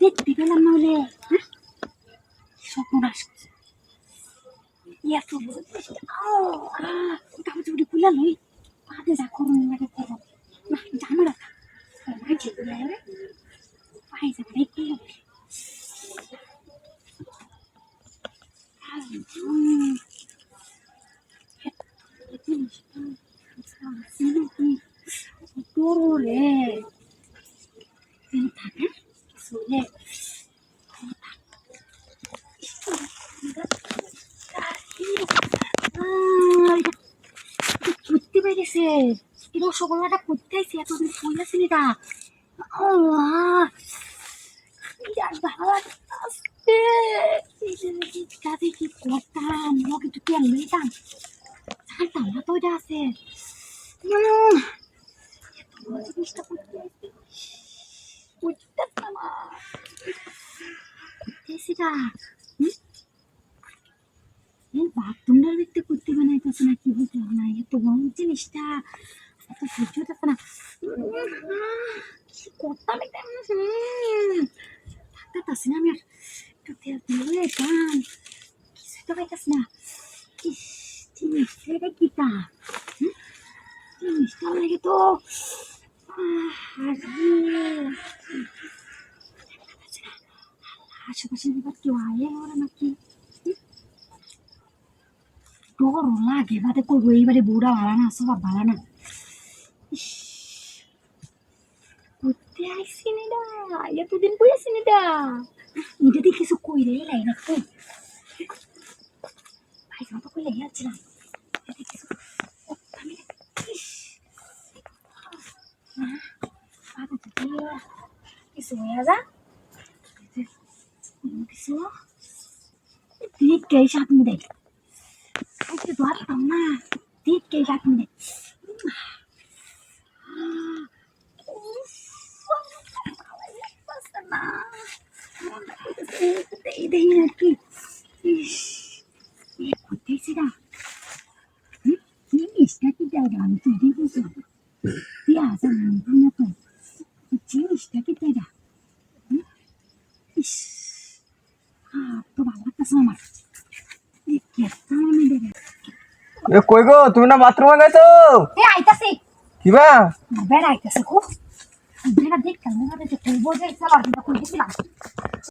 দেখতে পেলাম না হলে সর্বনাশ এত বড় কাপড় খুলে লই পাতে যা করুন লাগে করো না জানো রাখা মাঝে পাই যাবে দেখতে হবে রে থাকে শুনে করতে পেরেছে এই রসগোল্লাটা করতে আইসি এতদিন কইলাছি এটা কাজে কি করতাম লোকে একটু তেল লইতাম জানতাম না তো এটা আছে জিনিসটা করতে আইসি করতেছি না বাথরুমটা দেখতে করতে বানাইতেছে না কি বলতে না এত বড় জিনিসটা এত সহ্য হতেছে না কি করতাম থাকতেছি না আমি আর একটু তেল দিয়ে গান কিছু তো পাইতেছি না জিনিসটা কিটা জিনিসটা লাগে তো আশেপাশে এবার কেউ আয়ে ওরা নাকি ডর লাগে বাদে করবো এইবারে বউরা ভালো না সবার ভালো না করতে আইসি না এতদিন কইয়াছি না এটা দিয়ে কিছু কইরে নাই না কই ভাই তো কইলে যাচ্ছিলাম কিছু হয়ে যা কিছু ঠিক কে সাথ দে আজকে তো আসতাম না ঠিক কে সাথ দে দেখি আর কি করতেছি না জিনিসটা কি দেওয়া আমি তো দেখেছি পেঁয়াজ না তো জিনিসটা কি দেওয়া তো ভালো লাগতেছে আমার এ কই গো তুমি না বাথরুমে গেছো এ আইতাছি কিবা বেড়া আইতাছে খুব বেড়া দেখতাম না যে কইবো যে সালা কইছিলাম